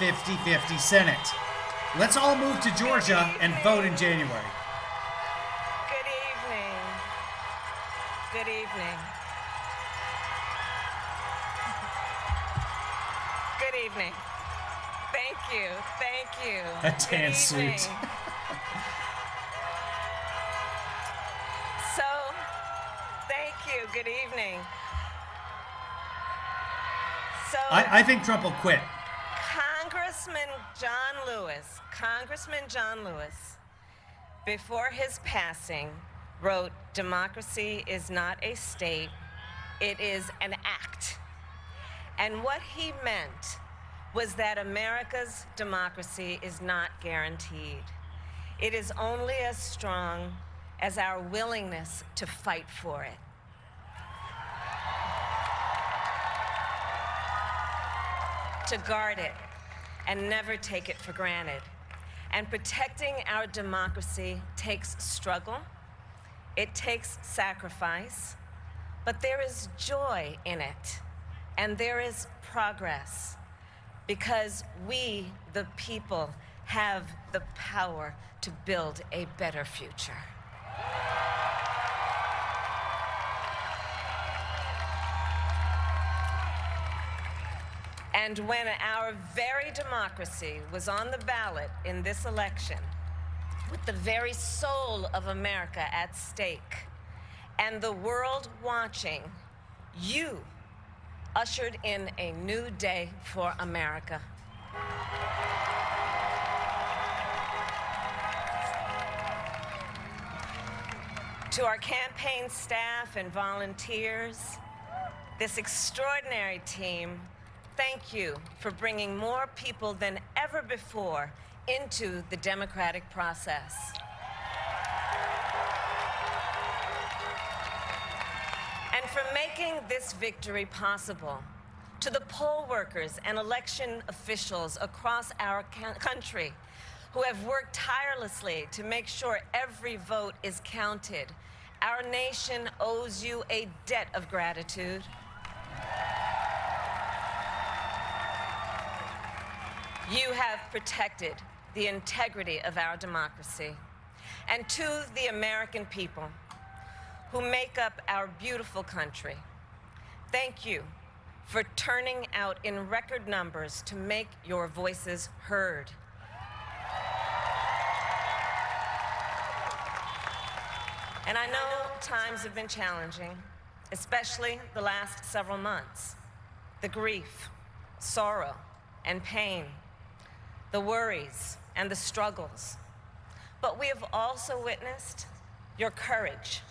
50-50 Senate. Let's all move to Georgia and vote in January. Good evening. Good evening. Good evening. Thank you. Thank you. That tan suit. So, thank you. Good evening. So, I think Trump will quit. Congressman John Lewis, before his passing, wrote, "Democracy is not a state, it is an act." And what he meant was that America's democracy is not guaranteed. It is only as strong as our willingness to fight for it. To guard it and never take it for granted. And protecting our democracy takes struggle, it takes sacrifice, but there is joy in it, and there is progress, because we, the people, have the power to build a better future. And when our very democracy was on the ballot in this election, with the very soul of America at stake, and the world watching, you ushered in a new day for America. To our campaign staff and volunteers, this extraordinary team, thank you for bringing more people than ever before into the democratic process. And for making this victory possible. To the poll workers and election officials across our country who have worked tirelessly to make sure every vote is counted, our nation owes you a debt of gratitude. You have protected the integrity of our democracy. And to the American people who make up our beautiful country, thank you for turning out in record numbers to make your voices heard. And I know times have been challenging, especially the last several months. The grief, sorrow, and pain, the worries and the struggles. But we have also witnessed your courage,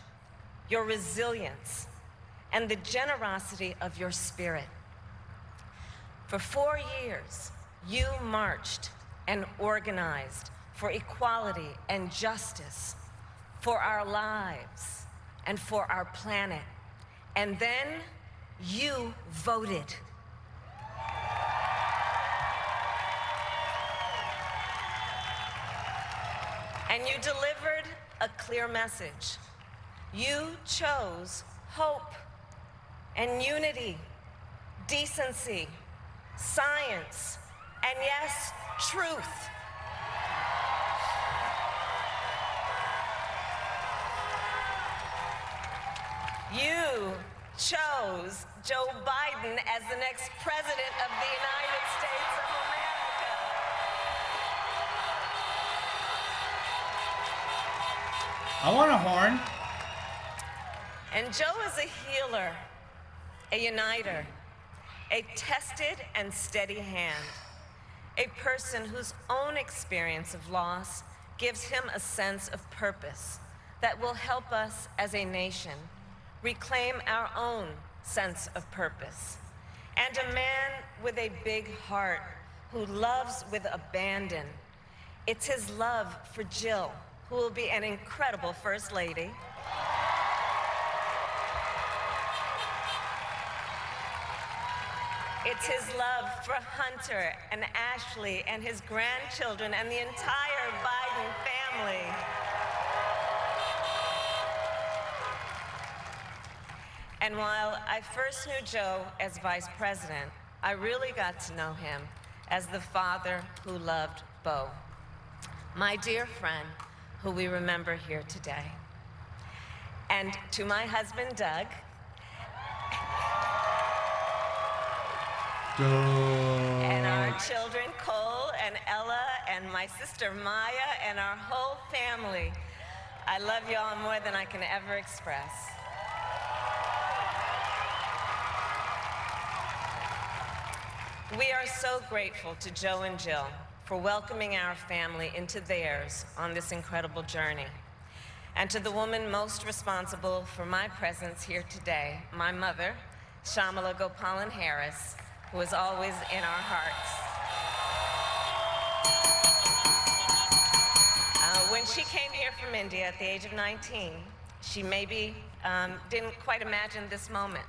your resilience, and the generosity of your spirit. For 4 years, you marched and organized for equality and justice, for our lives and for our planet. And then you voted. And you delivered a clear message. You chose hope and unity, decency, science, and yes, truth. You chose Joe Biden as the next president of the United States of America. I want a horn. And Joe is a healer, a uniter, a tested and steady hand, a person whose own experience of loss gives him a sense of purpose that will help us as a nation reclaim our own sense of purpose. And a man with a big heart who loves with abandon. It's his love for Jill, who will be an incredible First Lady. It's his love for Hunter and Ashley and his grandchildren and the entire Biden family. And while I first knew Joe as vice president, I really got to know him as the father who loved Bo, my dear friend who we remember here today. And to my husband, Doug, and our children, Cole and Ella, and my sister Maya, and our whole family, I love you all more than I can ever express. We are so grateful to Joe and Jill for welcoming our family into theirs on this incredible journey. And to the woman most responsible for my presence here today, my mother, KAMALA Harris, who is always in our hearts. When she came here from India at the age of 19, she maybe didn't quite imagine this moment.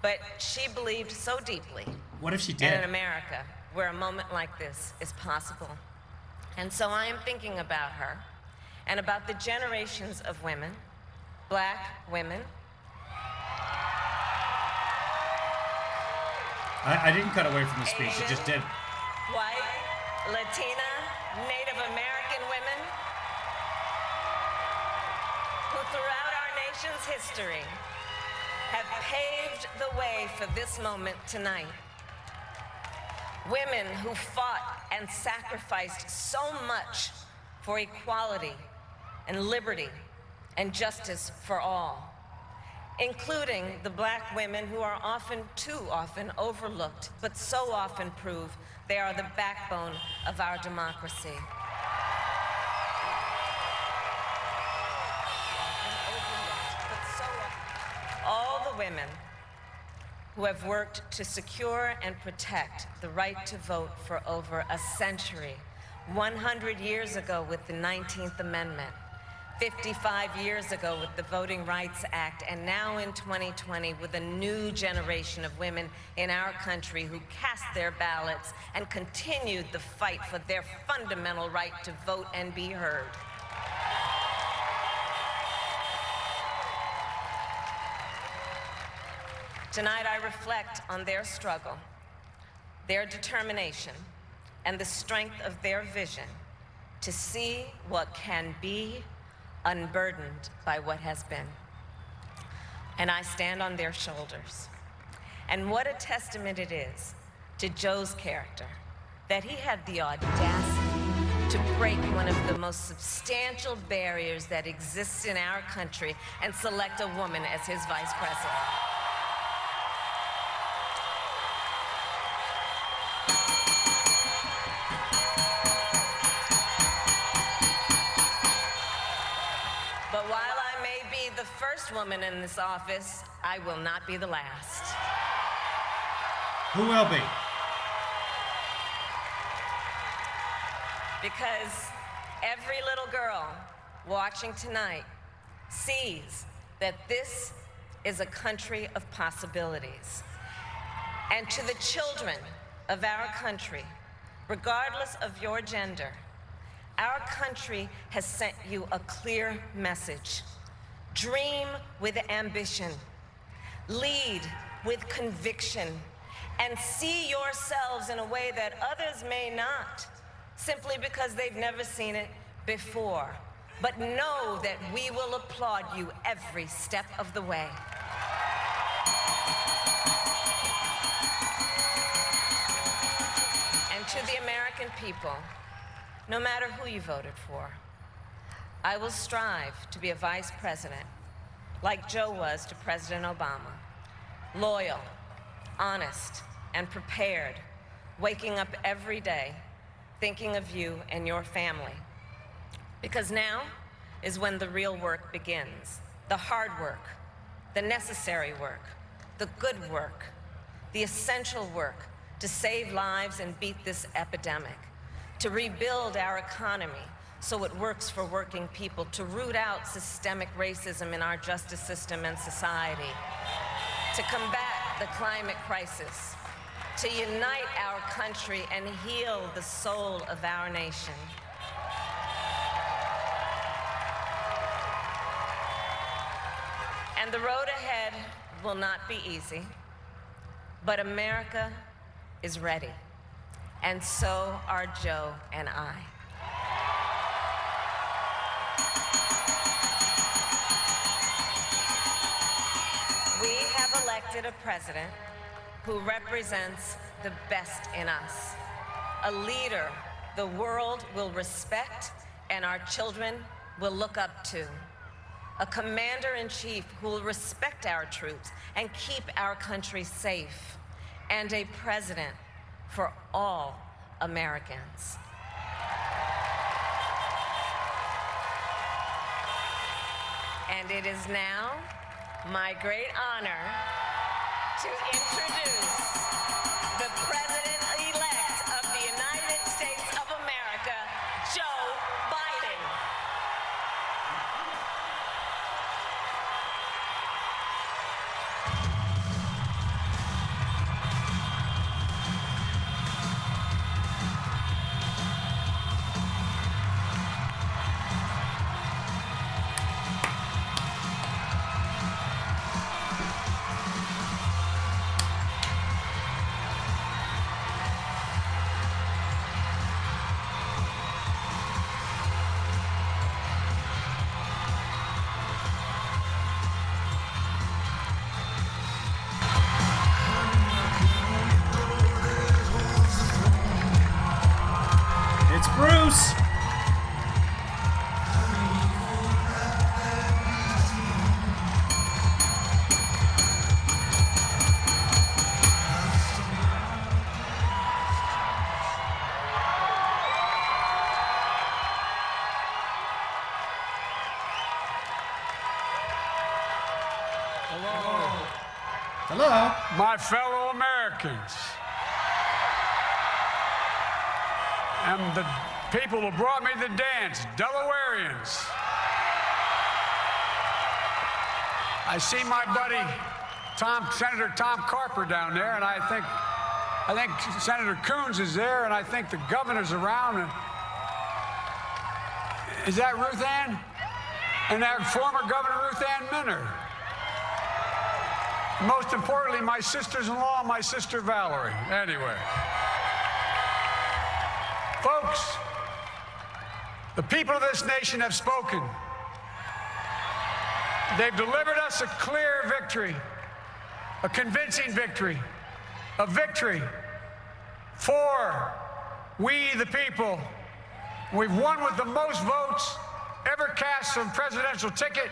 But she believed so deeply What if she did? in America, where a moment like this is possible. And so I am thinking about her and about the generations of women, Black women. I didn't cut away from the speech, Asian, it just did. White, Latina, Native American women who throughout our nation's history have paved the way for this moment tonight. Women who fought and sacrificed so much for equality and liberty and justice for all, including the Black women who are often, too often, overlooked, but so often prove they are the backbone of our democracy. All the women who have worked to secure and protect the right to vote for over a century, 100 years ago with the 19th Amendment, 55 years ago with the Voting Rights Act, and now in 2020 with a new generation of women in our country who cast their ballots and continued the fight for their fundamental right to vote and be heard. Tonight I reflect on their struggle, their determination, and the strength of their vision to see what can be unburdened by what has been. And I stand on their shoulders. And what a testament it is to Joe's character that he had the audacity to break one of the most substantial barriers that exists in our country and select a woman as his vice president. But while I may be the first woman in this office, I will not be the last. Who will be? Because every little girl watching tonight sees that this is a country of possibilities. And to the children of our country, regardless of your gender, our country has sent you a clear message. Dream with ambition, lead with conviction, and see yourselves in a way that others may not, simply because they've never seen it before. But know that we will applaud you every step of the way. And to the American people, no matter who you voted for, I will strive to be a vice president, like Joe was to President Obama, loyal, honest, and prepared, waking up every day thinking of you and your family. Because now is when the real work begins, the hard work, the necessary work, the good work, the essential work to save lives and beat this epidemic, to rebuild our economy so it works for working people, to root out systemic racism in our justice system and society, to combat the climate crisis, to unite our country and heal the soul of our nation. And the road ahead will not be easy, but America is ready. and so are Joe and I. We have elected a president who represents the best in us, a leader the world will respect and our children will look up to, a commander-in-chief who will respect our troops and keep our country safe, and a president for all Americans. And it is now my great honor to introduce the President-elect of the United States of America, Joe Biden. It's Bruce. Hello. My fellow Americans, and the people who brought me the dance, Delawareans. I see my buddy Senator Tom Carper down there, and I think Senator Coons is there, and I think the governor's around. Is that Ruth Ann? And that former Governor Ruth Ann Minner. Most importantly, my sisters-in-law, my sister Valerie. Anyway. Folks, the people of this nation have spoken. They've delivered us a clear victory, a convincing victory, a victory for we the people. We've won with the most votes ever cast for a presidential ticket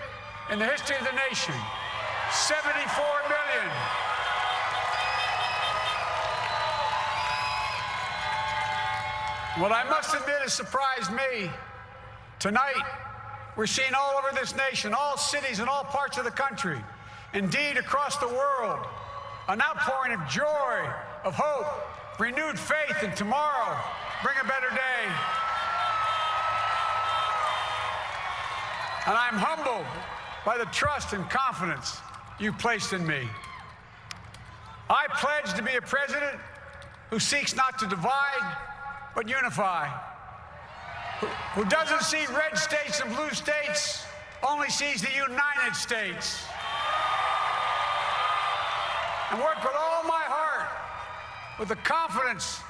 in the history of the nation. 74 million. What I must admit has surprised me. Tonight, we're seeing all over this nation, all cities and all parts of the country, indeed across the world, an outpouring of joy, of hope, renewed faith in tomorrow, bring a better day. And I'm humbled by the trust and confidence you placed in me. I pledge to be a president who seeks not to divide, but unify, who doesn't see red states and blue states, only sees the United States, and work with all my heart, with the confidence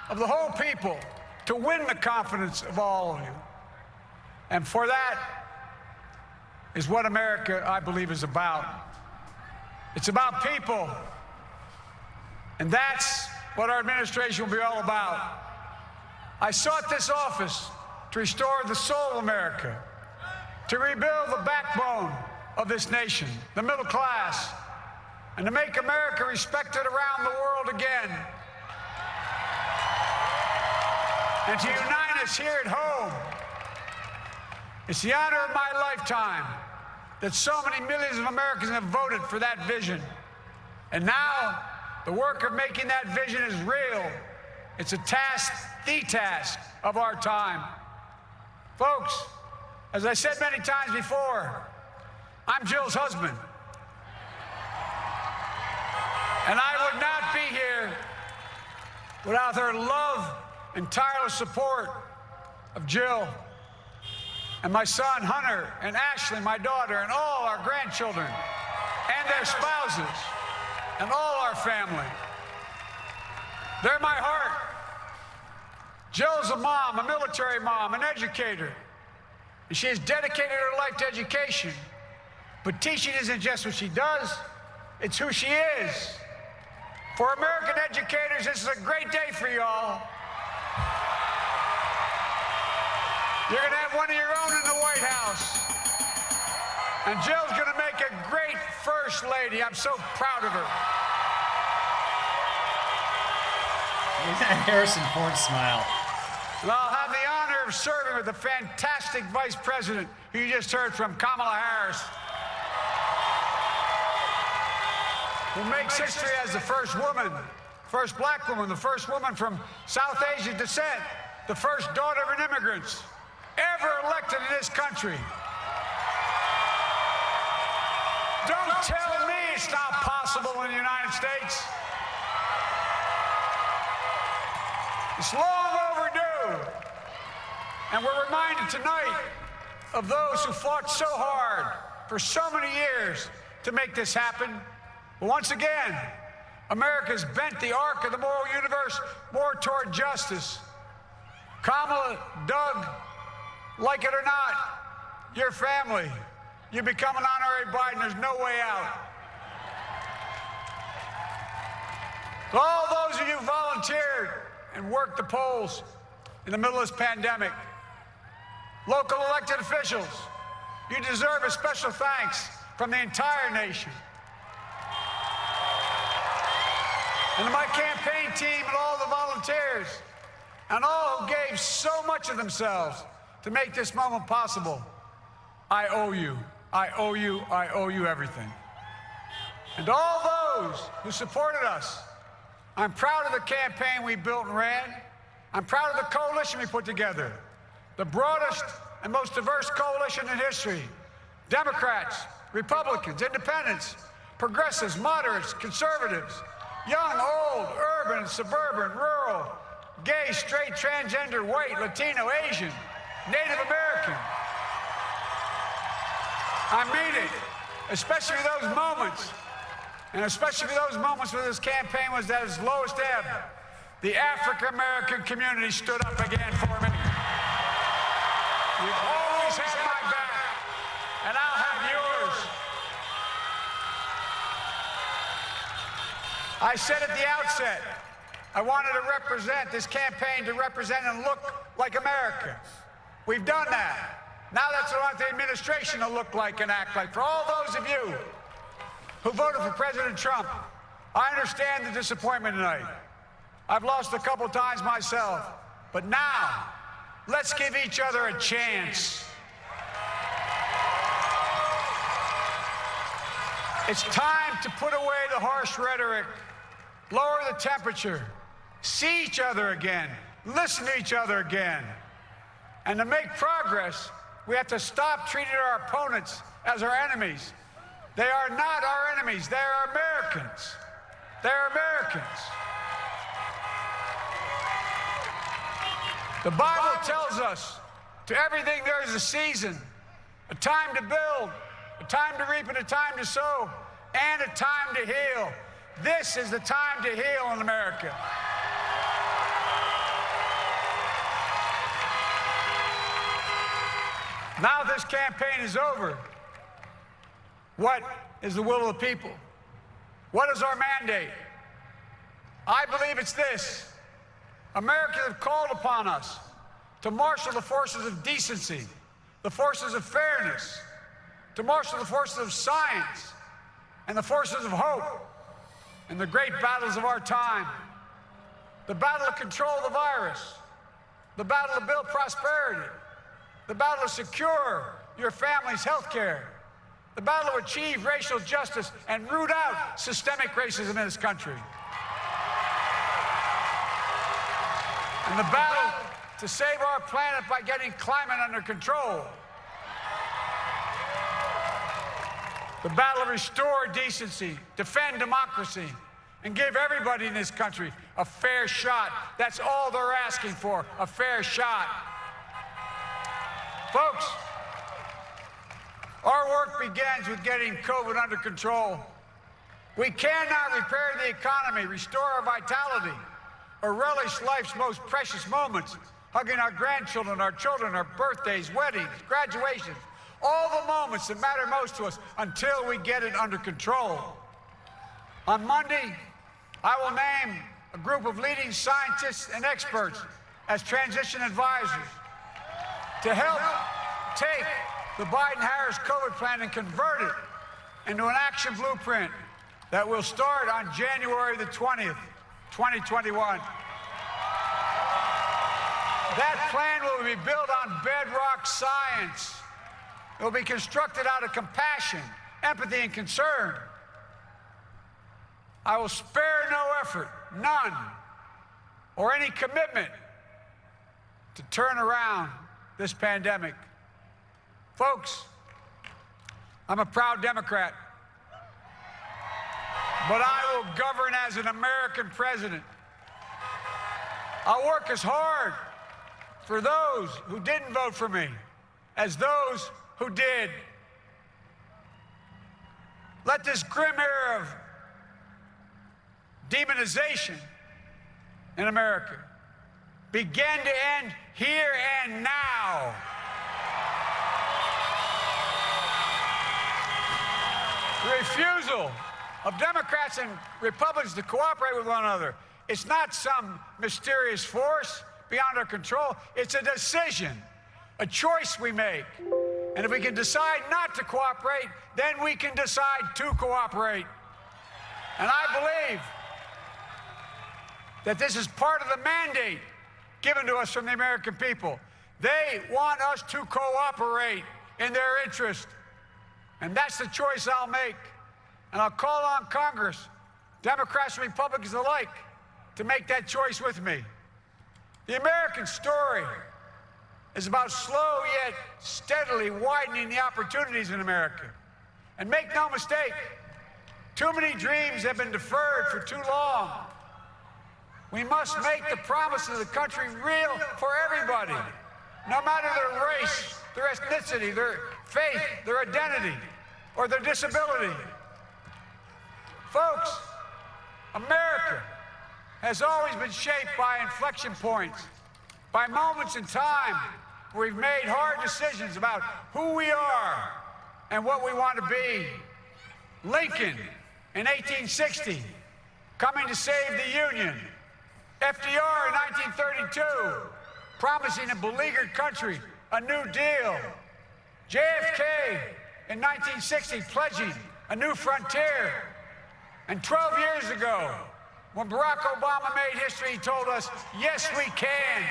of the whole people, to win the confidence of all of you. And for that is what America, I believe, is about. It's about people, and that's what our administration will be all about. I sought this office to restore the soul of America, to rebuild the backbone of this nation, the middle class, and to make America respected around the world again, and to unite us here at home. It's the honor of my lifetime that so many millions of Americans have voted for that vision. And now, the work of making that vision is real. It's a task, the task of our time. Folks, as I said many times before, I'm Jill's husband. And I would not be here without her love and tireless support of Jill, and my son Hunter, and Ashley, my daughter, and all our grandchildren, and their spouses, and all our family. They're my heart, Jill's a mom, a military mom, an educator. And she has dedicated her life to education. But teaching isn't just what she does, it's who she is. For American educators, this is a great day for y'all. You're going to have one of your own in the White House. And Jill's going to make a great First Lady. I'm so proud of her. Harrison Ford smile. And I'll have the honor of serving with the fantastic Vice President who you just heard from, Kamala Harris, who makes history as the first woman, first black woman, the first woman from South Asian descent, the first daughter of an immigrant ever elected in this country. Don't tell me it's not possible in the United States. It's long overdue. And we're reminded tonight of those who fought so hard for so many years to make this happen. But once again, America's bent the arc of the moral universe more toward justice. Kamala, Doug, like it or not, your family. You become an honorary Biden, there's no way out. To all those of you who volunteered and worked the polls in the middle of this pandemic, local elected officials, you deserve a special thanks from the entire nation. And to my campaign team and all the volunteers, and all who gave so much of themselves to make this moment possible, I owe you. I owe you. I owe you everything. And to all those who supported us, I'm proud of the campaign we built and ran. I'm proud of the coalition we put together, the broadest and most diverse coalition in history. Democrats, Republicans, independents, progressives, moderates, conservatives, young, old, urban, suburban, rural, gay, straight, transgender, white, Latino, Asian, Native American. I mean it, especially those moments, and especially those moments when this campaign was at its lowest ebb. The African-American community stood up again for me. You've always had my back, and I'll have yours. I said at the outset, I wanted to represent this campaign to represent and look like America. We've done that. Now that's what I want the administration to look like and act like. For all those of you who voted for President Trump, I understand the disappointment tonight. I've lost a couple times myself. But now, let's give each other a chance. It's time to put away the harsh rhetoric, lower the temperature, see each other again, listen to each other again. And to make progress, we have to stop treating our opponents as our enemies. They are not our enemies. They are Americans. They are Americans. The Bible tells us, to everything there is a season, a time to build, a time to reap, and a time to sow, and a time to heal. This is the time to heal in America. Now this campaign is over. What is the will of the people? What is our mandate? I believe it's this. Americans have called upon us to marshal the forces of decency, the forces of fairness, to marshal the forces of science and the forces of hope in the great battles of our time. The battle to control the virus, the battle to build prosperity, the battle to secure your family's health care, the battle to achieve racial justice and root out systemic racism in this country, and the battle to save our planet by getting climate under control, the battle to restore decency, defend democracy, and give everybody in this country a fair shot. That's all they're asking for, a fair shot. Folks, our work begins with getting COVID under control. We cannot repair the economy, restore our vitality, or relish life's most precious moments, hugging our grandchildren, our children, our birthdays, weddings, graduations, all the moments that matter most to us until we get it under control. On Monday, I will name a group of leading scientists and experts as transition advisors to help take the Biden-Harris COVID plan and convert it into an action blueprint that will start on January the 20th, 2021. That plan will be built on bedrock science. It will be constructed out of compassion, empathy, and concern. I will spare no effort, none, or any commitment to turn around this pandemic. Folks, I'm a proud Democrat, but I will govern as an American president. I'll work as hard for those who didn't vote for me as those who did. Let this grim era of demonization in America begin to end here and now. The refusal of Democrats and Republicans to cooperate with one another, it's not some mysterious force beyond our control. It's a decision, a choice we make. And if we can decide not to cooperate, then we can decide to cooperate. And I believe that this is part of the mandate given to us from the American people. They want us to cooperate in their interest. And that's the choice I'll make. And I'll call on Congress, Democrats and Republicans alike, to make that choice with me. The American story is about slow yet steadily widening the opportunities in America. And make no mistake, too many dreams have been deferred for too long. We must make the promise of the country real for everybody, no matter their race, their ethnicity, their faith, their identity, or their disability. Folks, America has always been shaped by inflection points, by moments in time where we've made hard decisions about who we are and what we want to be. Lincoln in 1860, coming to save the Union. FDR in 1932, promising a beleaguered country a new deal. JFK in 1960, pledging a new frontier. And 12 years ago, when Barack Obama made history, he told us, yes, we can.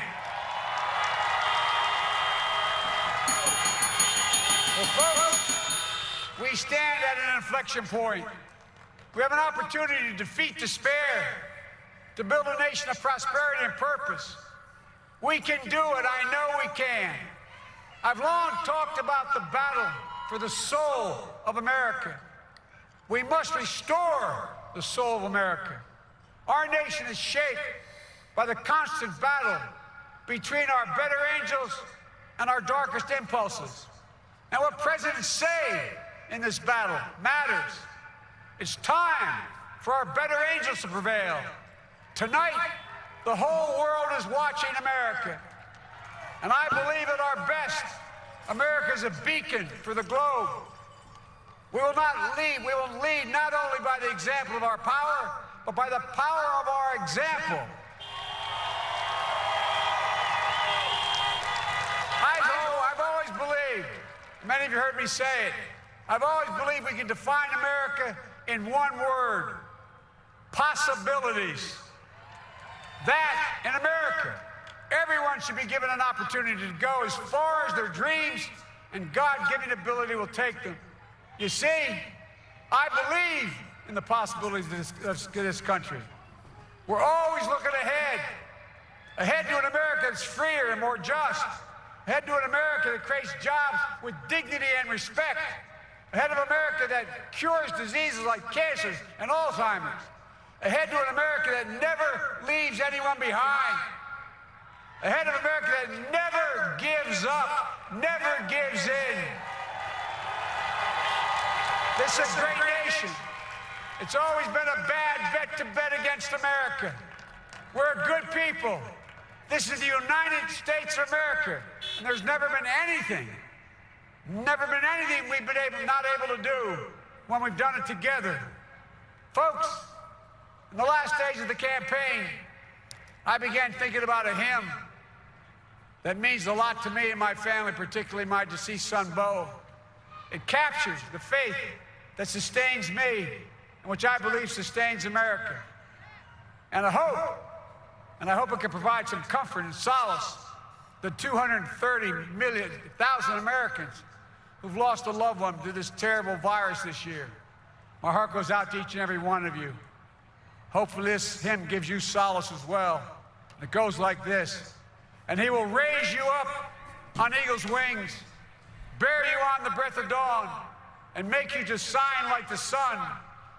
Well, folks, we stand at an inflection point. We have an opportunity to defeat despair, to build a nation of prosperity and purpose. We can do it. I know we can. I've long talked about the battle for the soul of America. We must restore the soul of America. Our nation is shaped by the constant battle between our better angels and our darkest impulses. And what presidents say in this battle matters. It's time for our better angels to prevail. Tonight, the whole world is watching America. And I believe at our best, America is a beacon for the globe. We will lead not only by the example of our power, but by the power of our example. I've always believed, many of you heard me say it, I've always believed we can define America in one word: possibilities. That, in America, everyone should be given an opportunity to go as far as their dreams and God-given ability will take them. You see, I believe in the possibilities of this country. We're always looking ahead to an America that's freer and more just, ahead to an America that creates jobs with dignity and respect, ahead of America that cures diseases like cancer and Alzheimer's, ahead to an America that never leaves anyone behind, ahead of America that never gives up, never gives in. This is a great nation. It's always been a bad bet to bet against America. We're a good people. This is the United States of America, and there's never been anything we've been not able to do when we've done it together. Folks, in the last days of the campaign, I began thinking about a hymn that means a lot to me and my family, particularly my deceased son, Bo. It captures the faith that sustains me and which I believe sustains America. And I hope it can provide some comfort and solace the 230,000 Americans who've lost a loved one to this terrible virus this year. My heart goes out to each and every one of you. Hopefully this hymn gives you solace as well. It goes like this. And he will raise you up on eagle's wings, bear you on the breath of dawn, and make you to shine like the sun,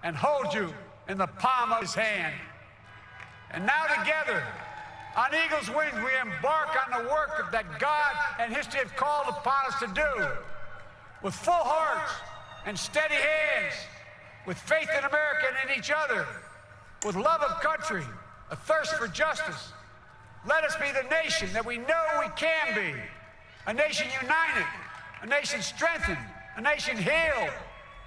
and hold you in the palm of his hand. And now together, on eagle's wings, we embark on the work that God and history have called upon us to do, with full hearts and steady hands, with faith in America and in each other, with love of country, a thirst for justice. Let us be the nation that we know we can be, a nation united, a nation strengthened, a nation healed.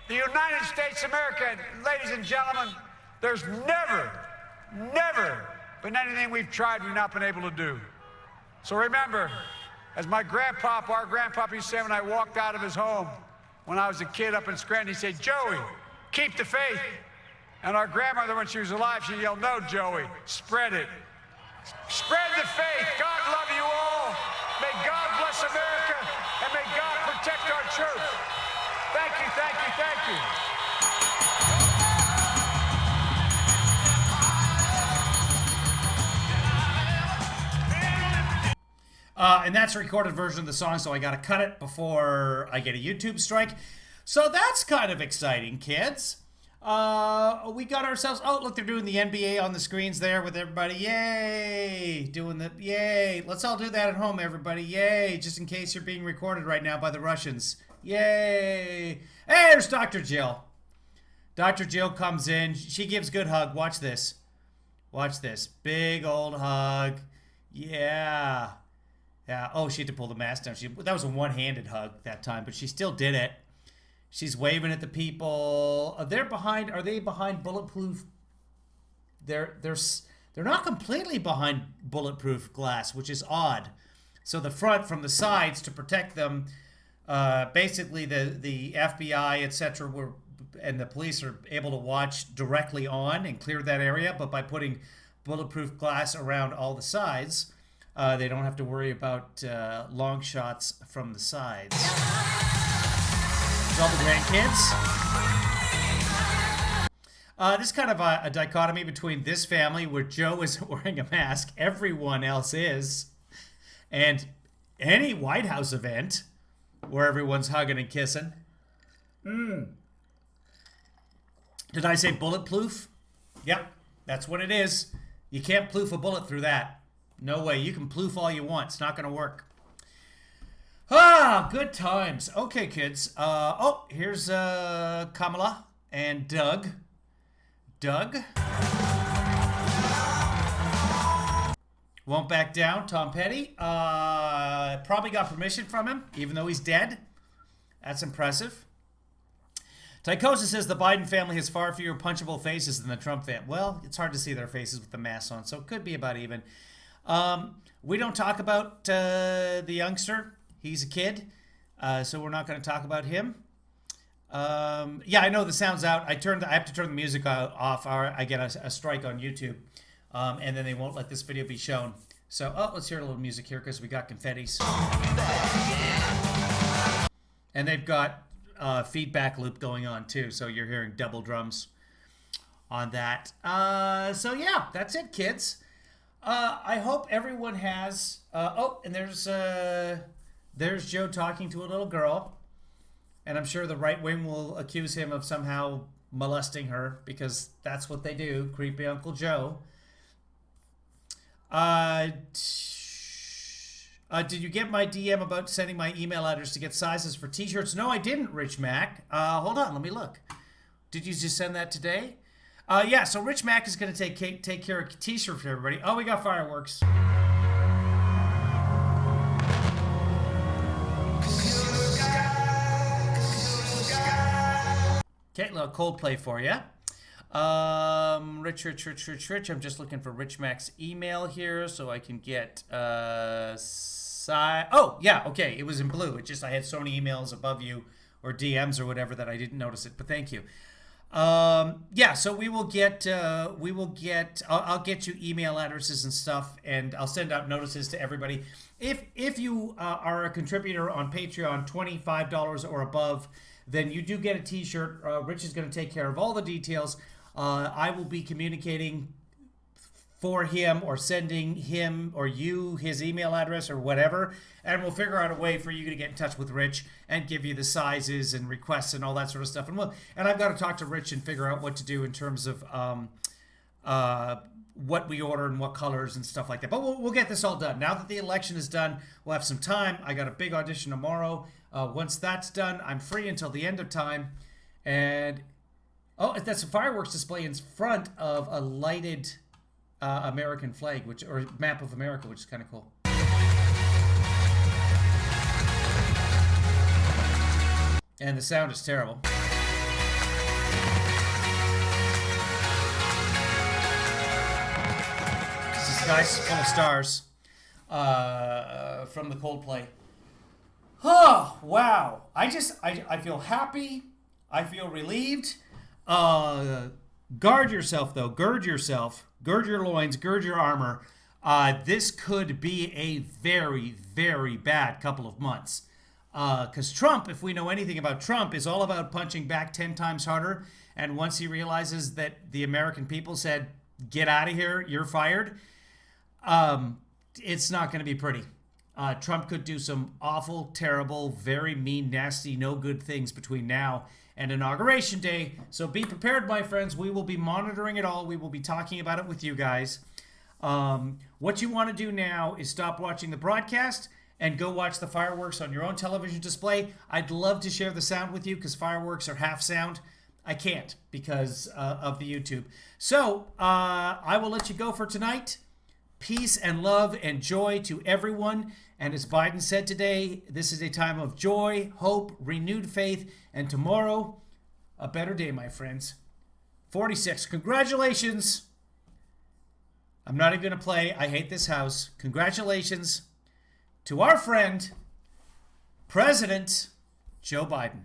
The United States of America, ladies and gentlemen, there's never been anything we've tried we've not been able to do. So remember, as our grandpapa used to say when I walked out of his home when I was a kid up in Scranton, he said, "Joey, keep the faith." And our grandmother, when she was alive, she yelled, "No, Joey, spread it. Spread the faith. God love you all. May God bless America, and may God protect our troops." Thank you, thank you, thank you. And that's a recorded version of the song, so I got to cut it before I get a YouTube strike. So that's kind of exciting, kids. We got ourselves... Oh, look, they're doing the NBA on the screens there with everybody. Yay! Doing the... Yay! Let's all do that at home, everybody. Yay! Just in case you're being recorded right now by the Russians. Yay! Hey, there's Dr. Jill. Dr. Jill comes in. She gives good hug. Watch this. Watch this. Big old hug. Yeah. Yeah. Oh, she had to pull the mask down. That was a one-handed hug that time, but she still did it. She's waving at the people. They're behind. Are they behind bulletproof? They're not completely behind bulletproof glass, which is odd. So the front from the sides to protect them. Basically, the FBI, etc., and the police are able to watch directly on and clear that area. But by putting bulletproof glass around all the sides, they don't have to worry about long shots from the sides. All the grandkids. This is kind of a dichotomy between this family where Joe is wearing a mask, everyone else is, and any White House event where everyone's hugging and kissing. Did I say bulletproof? Yep, that's what it is. You can't ploof a bullet through that. No way. You can ploof all you want. It's not going to work. Ah, good times. Okay, kids. Oh, here's Kamala and Doug. Doug. Won't back down. Tom Petty. Probably got permission from him, even though he's dead. That's impressive. Tycosa says the Biden family has far fewer punchable faces than the Trump family. Well, it's hard to see their faces with the masks on, so it could be about even. We don't talk about the youngster. He's a kid, so we're not going to talk about him. Yeah, I know the sound's out. I have to turn the music off, or I get a strike on YouTube, and then they won't let this video be shown. So, let's hear a little music here because we got confettis, and they've got feedback loop going on too. So you're hearing double drums on that. So yeah, that's it, kids. I hope everyone has. And there's Joe talking to a little girl, and I'm sure the right wing will accuse him of somehow molesting her because that's what they do. Creepy Uncle Joe. Did you get my DM about sending my email address to get sizes for t-shirts? No, I didn't, Rich Mac. Hold on, let me look. Did you just send that today? Yeah, so Rich Mack is going to take care of a t-shirt for everybody. Oh, we got fireworks. Okay, a little Coldplay for you. Rich. I'm just looking for Rich Mack's email here so I can get oh, yeah, okay. It was in blue. It just I had so many emails above you or DMs or whatever that I didn't notice it. But thank you. Yeah, so I'll get you email addresses and stuff, and I'll send out notices to everybody. If you are a contributor on Patreon, $25 or above, then you do get a t-shirt. Rich is going to take care of all the details. I will be communicating for him or sending him or you his email address or whatever, and we'll figure out a way for you to get in touch with Rich and give you the sizes and requests and all that sort of stuff. And I've got to talk to Rich and figure out what to do in terms of what we order and what colors and stuff like that. But we'll get this all done. Now that the election is done, we'll have some time. I got a big audition tomorrow. Once that's done, I'm free until the end of time. And oh, that's a fireworks display in front of a lighted American flag, or map of America, which is kind of cool. And the sound is terrible. The sky's full of stars from the Coldplay. Oh, wow. I feel happy. I feel relieved. Guard yourself, though. Gird yourself. Gird your loins. Gird your armor. This could be a very, very bad couple of months. Because Trump, if we know anything about Trump, is all about punching back 10 times harder. And once he realizes that the American people said, get out of here, you're fired, it's not going to be pretty. Trump could do some awful, terrible, very mean, nasty, no good things between now and Inauguration Day. So be prepared, my friends. We will be monitoring it all. We will be talking about it with you guys. What you want to do now is stop watching the broadcast and go watch the fireworks on your own television display. I'd love to share the sound with you because fireworks are half sound. I can't because of the YouTube. So I will let you go for tonight. Peace and love and joy to everyone. And as Biden said today, this is a time of joy, hope, renewed faith, and tomorrow, a better day, my friends. 46. Congratulations. I'm not even going to play I Hate This House. Congratulations to our friend, President Joe Biden.